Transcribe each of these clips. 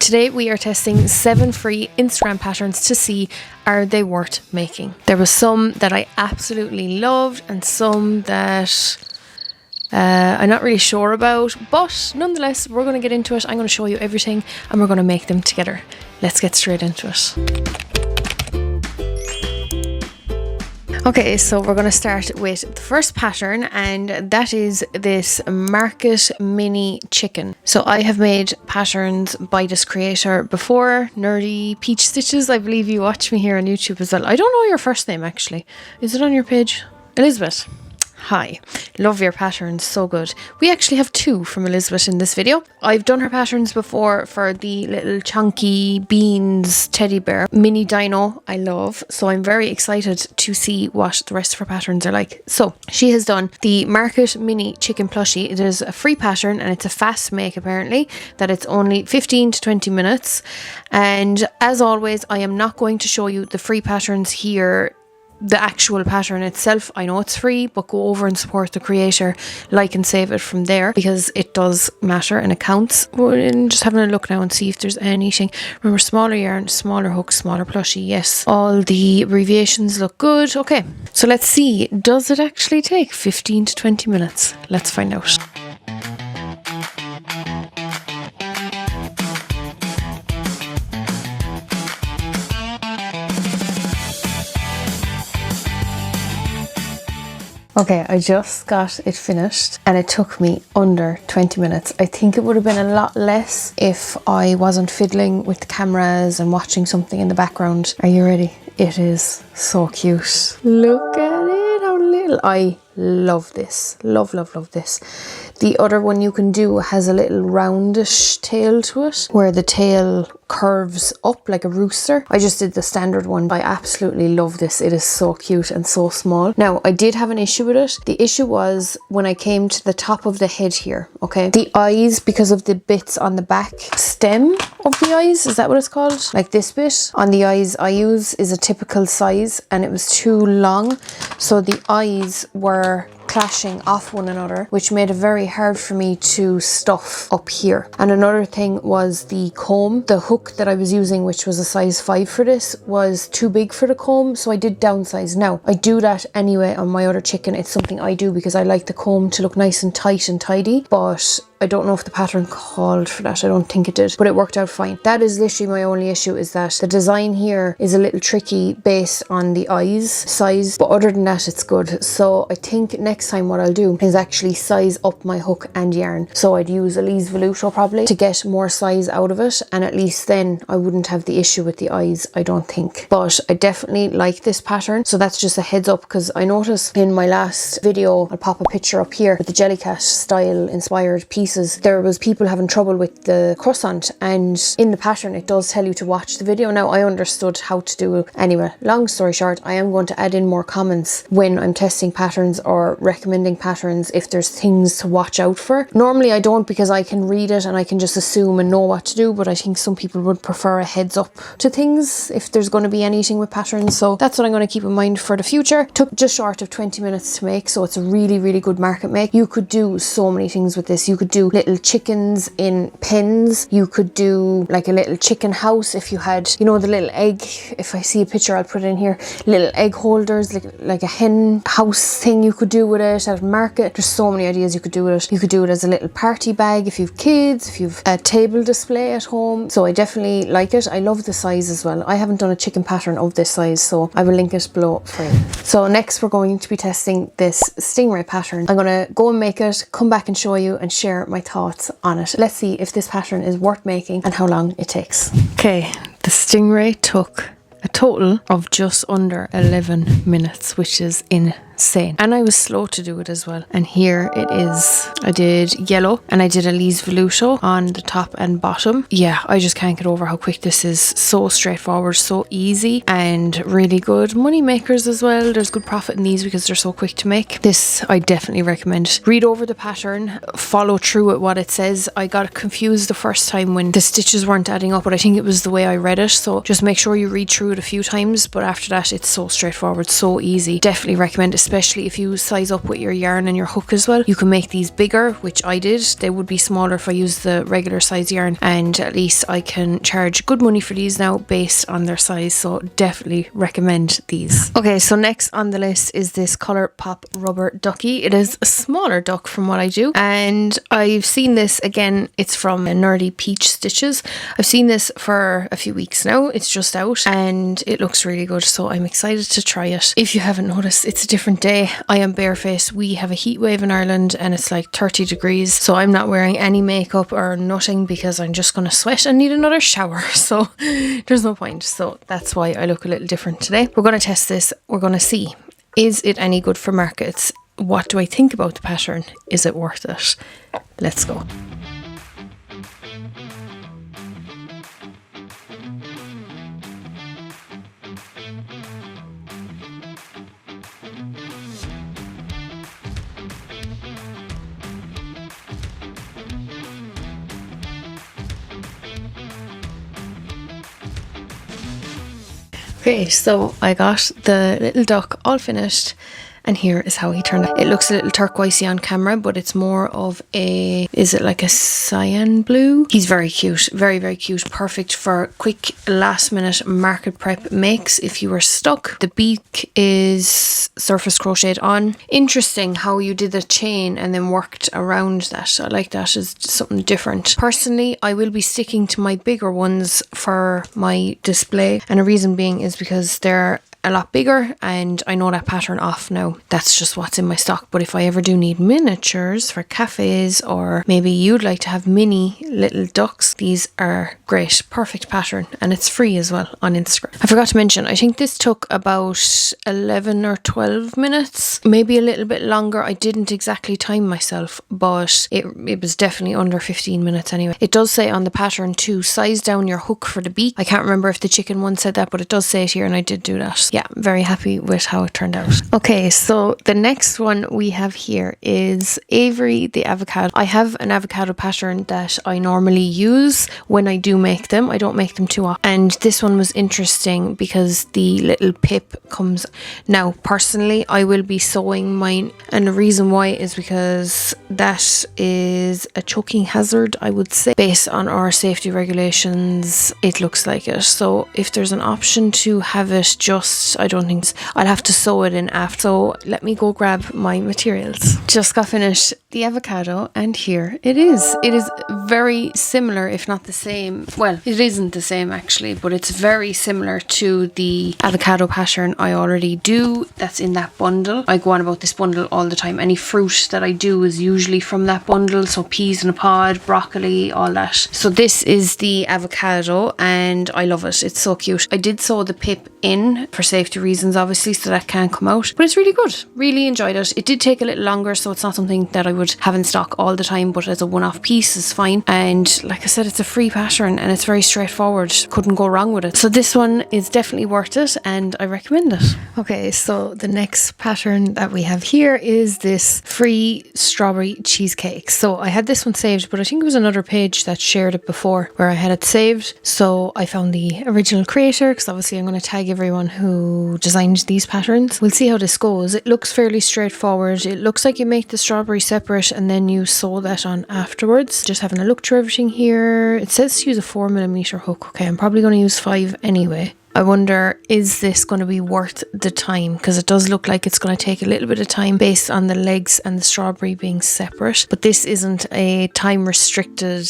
Today we are testing 7 free Instagram patterns to see are they worth making. There was some that I absolutely loved and some that I'm not really sure about, but nonetheless we're going to get into it. I'm going to show you everything and we're going to make them together. Let's get straight into it. Okay, so we're going to start with the first pattern, and that is this market mini chicken. So I have made patterns by this creator before, Nerdy Peach Stitches. I believe you watch me here on YouTube as well. I don't know your first name actually. Is it on your page? Elizabeth. Hi, love your patterns, so good. We actually have 2 from Elizabeth in this video. I've done her patterns before for the little chunky beans teddy bear mini dino I love, so I'm very excited to see what the rest of her patterns are like. So she has done the market mini chicken plushie. It is a free pattern and it's a fast make apparently, that it's only 15 to 20 minutes. And as always, I am not going to show you the free patterns here, the actual pattern itself. I know it's free, but go over and support the creator, like and save it from there, because it does matter and it counts. And just having a look now and see if there's anything. Remember, smaller yarn, smaller hook, smaller plushie. Yes, all the abbreviations look good. Okay, so let's see, does it actually take 15 to 20 minutes? Let's find out. Okay, I just got it finished and it took me under 20 minutes. I think it would have been a lot less if I wasn't fiddling with the cameras and watching something in the background. Are you ready? It is so cute. Look at it, how little. I love this. Love this. The other one you can do has a little roundish tail to it, where the tail curves up like a rooster. I just did the standard one. I absolutely love this. It is so cute and so small. Now, I did have an issue with it. The issue was when I came to the top of the head here, okay? The eyes, because of the bits on the back stem of the eyes, is that what it's called? Like this bit on the eyes I use is a typical size and it was too long. So the eyes were clashing off one another, which made it very hard for me to stuff up here. And another thing was the comb. The hook that I was using, which was a size 5 for this, was too big for the comb, so I did downsize. Now, I do that anyway on my other chicken. It's something I do because I like the comb to look nice and tight and tidy, but I don't know if the pattern called for that. I don't think it did, but it worked out fine. That is literally my only issue, is that the design here is a little tricky based on the eyes size, but other than that, it's good. So I think next time what I'll do is actually size up my hook and yarn. So I'd use Elise Veluto probably to get more size out of it, and at least then I wouldn't have the issue with the eyes, I don't think. But I definitely like this pattern, so that's just a heads up, because I noticed in my last video, I'll pop a picture up here, with the Jellycat style inspired pieces, there was people having trouble with the croissant, and in the pattern it does tell you to watch the video. Now, I understood how to do it anyway. Long story short, I am going to add in more comments when I'm testing patterns or recommending patterns if there's things to watch out for. Normally I don't, because I can read it and I can just assume and know what to do, but I think some people would prefer a heads up to things if there's going to be anything with patterns. So that's what I'm going to keep in mind for the future. Took just short of 20 minutes to make, so it's a really good market make. You could do so many things with this. You could do little chickens in pens. You could do like a little chicken house if you had, you know, the little egg. If I see a picture, I'll put it in here. Little egg holders, like a hen house thing you could do with it at market. There's so many ideas you could do with it. You could do it as a little party bag if you've kids, if you've a table display at home. So I definitely like it. I love the size as well. I haven't done a chicken pattern of this size, so I will link it below for you. So next we're going to be testing this stingray pattern. I'm going to go and make it, come back and show you and share my thoughts on it. Let's see if this pattern is worth making and how long it takes. Okay, the stingray took a total of just under 11 minutes, which is insane. And I was slow to do it as well. And here it is. I did yellow and I did Elise Veluto on the top and bottom. Yeah, I just can't get over how quick this is. So straightforward, so easy, and really good money makers as well. There's good profit in these because they're so quick to make. This I definitely recommend. Read over the pattern, follow through with what it says. I got confused the first time when the stitches weren't adding up, but I think it was the way I read it. So just make sure you read through it a few times, but after that it's so straightforward, so easy. Definitely recommend, especially especially if you size up with your yarn and your hook as well. You can make these bigger, which I did. They would be smaller if I used the regular size yarn, and at least I can charge good money for these now based on their size, so definitely recommend these. Okay, so next on the list is this ColourPop rubber ducky. It is a smaller duck from what I do, and I've seen this again. It's from Nerdy Peach Stitches. I've seen this for a few weeks now. It's just out and it looks really good, so I'm excited to try it. If you haven't noticed, it's a different day. I am barefaced. We have a heat wave in Ireland and it's like 30 degrees, so I'm not wearing any makeup or nothing because I'm just going to sweat and need another shower, so there's no point. So that's why I look a little different today. We're going to test this. We're going to see, is it any good for markets? What do I think about the pattern? Is it worth it? Let's go. Okay, so I got the little duck all finished, and here is how he turned out. It looks a little turquoisey on camera, but it's more of a, is it like a cyan blue? He's very cute, very, very cute. Perfect for quick last minute market prep makes if you were stuck. The beak is surface crocheted on. Interesting how you did the chain and then worked around that. I like that as something different. Personally, I will be sticking to my bigger ones for my display, and a reason being is because they're a lot bigger and I know that pattern off now. That's just what's in my stock. But if I ever do need miniatures for cafes, or maybe you'd like to have mini little ducks, these are great. Perfect pattern, and it's free as well on Instagram. I forgot to mention, I think this took about 11 or 12 minutes, maybe a little bit longer. I didn't exactly time myself, but it was definitely under 15 minutes anyway. It does say on the pattern to size down your hook for the beak. I can't remember if the chicken one said that, but it does say it here, and I did do that. Yeah, very happy with how it turned out. Okay, so the next one we have here is Avery the avocado. I have an avocado pattern that I normally use when I do make them. I don't make them too often. And this one was interesting because the little pip comes. Now, personally, I will be sewing mine, and the reason why is because that is a choking hazard, I would say. Based on our safety regulations, it looks like it. So if there's an option to have it just, I don't think so, I'll have to sew it in after. So let me go grab my materials. Just got finished the avocado, and here it is. It is very similar, if not the same. Well, it isn't the same actually, but it's very similar to the avocado pattern I already do that's in that bundle. I go on about this bundle all the time. Any fruit that I do is usually from that bundle, so peas in a pod, broccoli, all that. So this is the avocado and I love it. It's so cute. I did sew the pip in for safety reasons obviously, so that can't come out, but it's really good. Really enjoyed it. It did take a little longer, so it's not something that I would have in stock all the time, but as a one-off piece is fine. And like I said, it's a free pattern and it's very straightforward. Couldn't go wrong with it. So this one is definitely worth it and I recommend it. Okay, so the next pattern that we have here is this free strawberry cheesecake. So I had this one saved, but I think it was another page that shared it before where I had it saved. So I found the original creator, because obviously I'm going to tag everyone who designed these patterns. We'll see how this goes. It looks fairly straightforward. It looks like you make the strawberry separate and then you sew that on afterwards. Just having a look through everything here. It says to use a 4mm hook. Okay, I'm probably going to use 5 anyway. I wonder, is this going to be worth the time? Because it does look like it's going to take a little bit of time based on the legs and the strawberry being separate. But this isn't a time restricted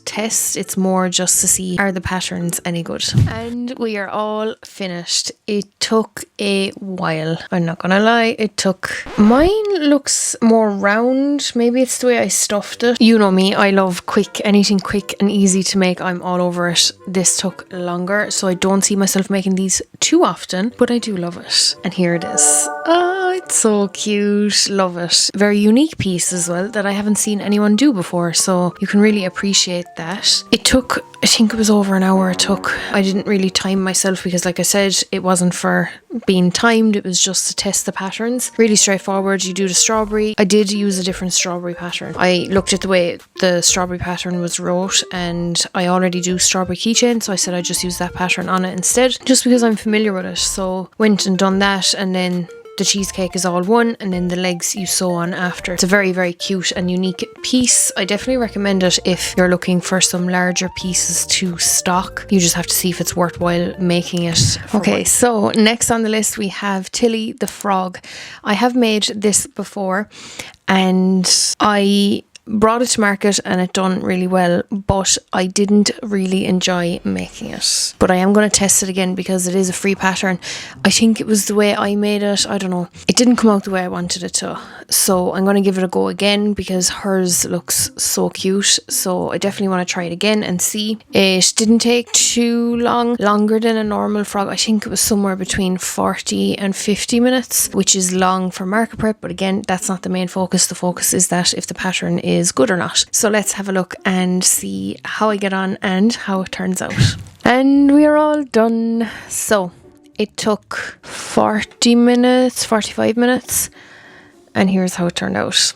test. It's more just to see, are the patterns any good? And we are all finished. It took a while. I'm not going to lie. It took... Mine looks more round. Maybe it's the way I stuffed it. You know me. I love quick. Anything quick and easy to make, I'm all over it. This took longer, so I don't see myself making these too often, but I do love it. And here it is. Oh, it's so cute. Love it. Very unique piece as well that I haven't seen anyone do before, so you can really appreciate that. It took, I think it was over an hour it took. I didn't really time myself because, like I said, it wasn't for being timed, it was just to test the patterns. Really straightforward. You do the strawberry. I did use a different strawberry pattern. I looked at the way the strawberry pattern was wrote and I already do strawberry keychain, so I said I'd just use that pattern on it instead, just because I'm familiar with it. So went and done that, and then the cheesecake is all one, and then the legs you sew on after. It's a very, very cute and unique piece. I definitely recommend it if you're looking for some larger pieces to stock. You just have to see if it's worthwhile making it. Okay, so next on the list we have Tilly the frog. I have made this before and I brought it to market and it done really well, but I didn't really enjoy making it. But I am going to test it again because it is a free pattern. I think it was the way I made it. I don't know. It didn't come out the way I wanted it to. So I'm going to give it a go again because hers looks so cute. So I definitely want to try it again and see. It didn't take too long, longer than a normal frog. I think it was somewhere between 40 and 50 minutes, which is long for market prep. But again, that's not the main focus. The focus is that if the pattern is good or not. So let's have a look and see how I get on and how it turns out. And we are all done. So it took 40 minutes, 45 minutes, and here's how it turned out.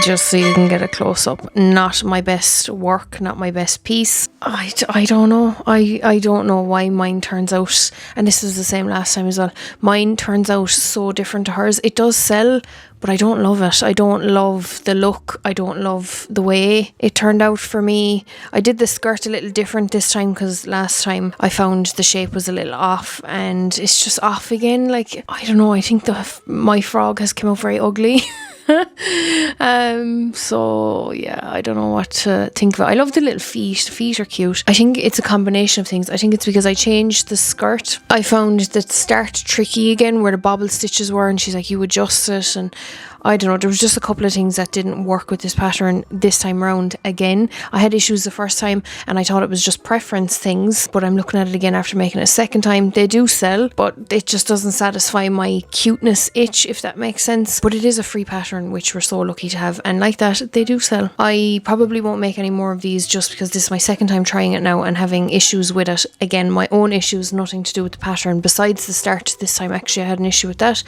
Just so you can get a close-up. Not my best work, not my best piece. I don't know. I don't know why mine turns out, and this was the same last time as well. Mine turns out so different to hers. It does sell, but I don't love it. I don't love the look. I don't love the way it turned out for me. I did the skirt a little different this time because last time I found the shape was a little off, and it's just off again. Like, I don't know. I think my frog has come out very ugly. So yeah, I don't know what to think of it. I love the little feet. The feet are cute. I think it's a combination of things. I think it's because I changed the skirt. I found the start tricky again where the bobble stitches were, and she's like, you adjust it, and I don't know, there was just a couple of things that didn't work with this pattern this time around again. I had issues the first time and I thought it was just preference things, but I'm looking at it again after making it a second time. They do sell, but it just doesn't satisfy my cuteness itch, if that makes sense. But it is a free pattern, which we're so lucky to have, and like that, they do sell. I probably won't make any more of these just because this is my second time trying it now and having issues with it. Again, my own issues, nothing to do with the pattern besides the start. This time actually I had an issue with that,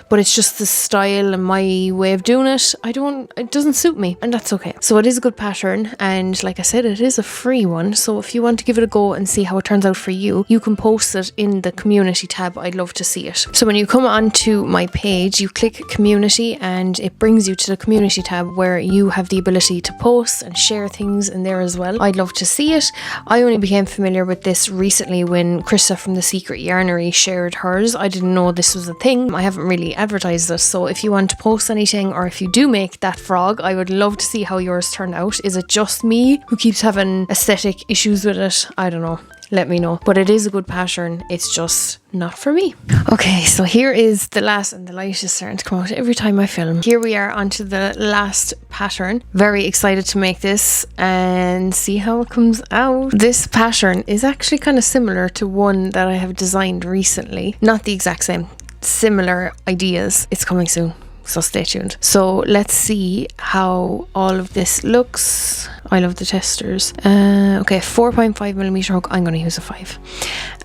but it's just the style and my way of doing it. It doesn't suit me, and that's okay. So it is a good pattern, and like I said, it is a free one. So if you want to give it a go and see how it turns out for you, you can post it in the community tab. I'd love to see it. So when you come onto my page, you click community and it brings you to the community tab where you have the ability to post and share things in there as well. I'd love to see it. I only became familiar with this recently when Krista from The Secret Yarnery shared hers. I didn't know this was a thing. I haven't really advertised this, so if you want to post anything, or if you do make that frog, I would love to see how yours turned out. Is it just me who keeps having aesthetic issues with it? I don't know. Let me know. But it is a good pattern. It's just not for me. Okay, so here is the last, and the light is starting to come out every time I film. Here we are onto the last pattern. Very excited to make this and see how it comes out. This pattern is actually kind of similar to one that I have designed recently. Not the exact same. Similar ideas. It's coming soon, so stay tuned. So let's see how all of this looks. I love the testers. Okay, 4.5mm hook. I'm going to use a 5.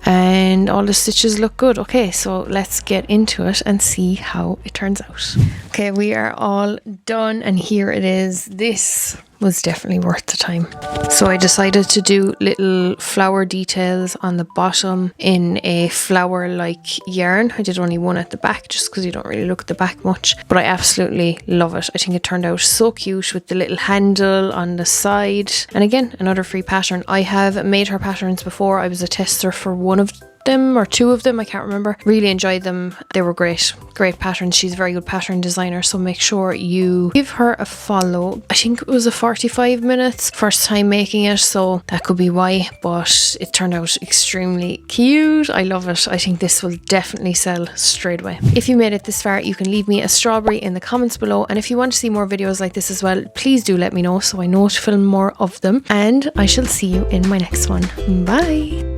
And all the stitches look good. Okay, so let's get into it and see how it turns out. Okay, we are all done, and here it is. This was definitely worth the time. So I decided to do little flower details on the bottom in a flower like yarn. I did only one at the back just because you don't really look at the back much, but I absolutely love it. I think it turned out so cute with the little handle on the side. And again, another free pattern. I have made her patterns before. I was a tester for one of them or two of them, I can't remember. Really enjoyed them. They were great patterns. She's a very good pattern designer, so make sure you give her a follow. I think it was a 45 minutes first time making it, so that could be why, but it turned out extremely cute. I love it. I think this will definitely sell straight away. If you made it this far, you can leave me a strawberry in the comments below, and if you want to see more videos like this as well, please do let me know so I know to film more of them, and I shall see you in my next one. Bye.